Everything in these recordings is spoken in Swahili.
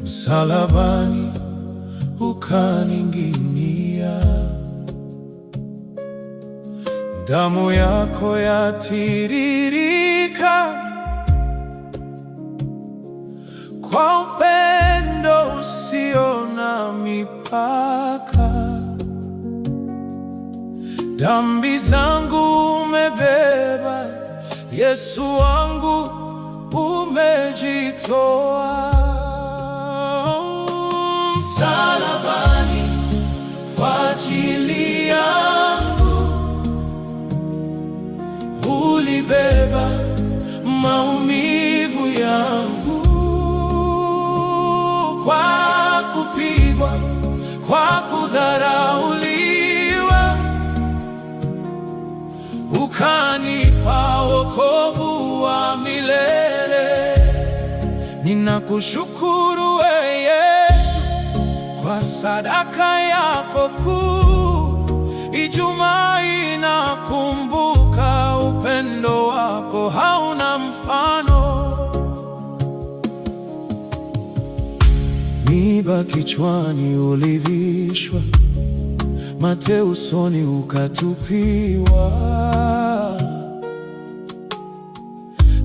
msalabani ukaning'inia, damu yako yatiririka kwa upendo usio na mipaka. Dhambi zangu umebeba, Yesu wangu umejitoa. Msalabani kwa ajili yangu ulibeba maumivu yangu, kwa kupigwa, kwa kudharauliwa, ukanipa wokovu wa milele. Ninakushukuru we Yesu kwa sadaka yako kuu. Ijumaa inakumbuka upendo wako hauna mfano. Miiba kichwani ulivishwa, mate usoni ukatupiwa,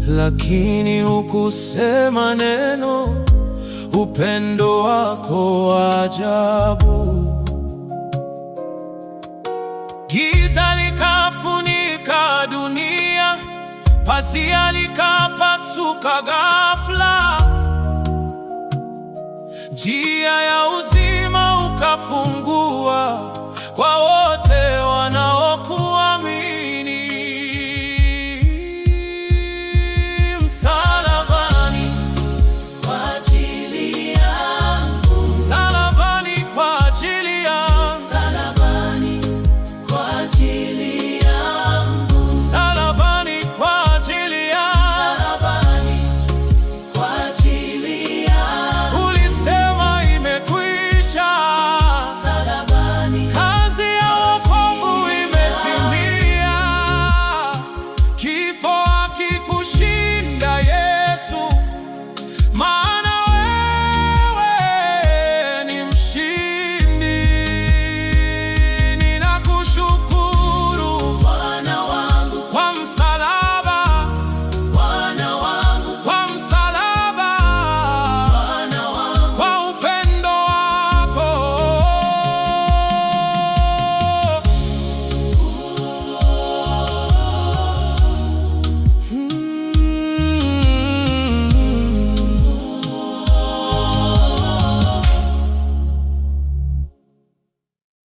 lakini hukusema neno. Upendo wako wa ajabu. Giza likafunika dunia, pazia likapasuka ghafla, njia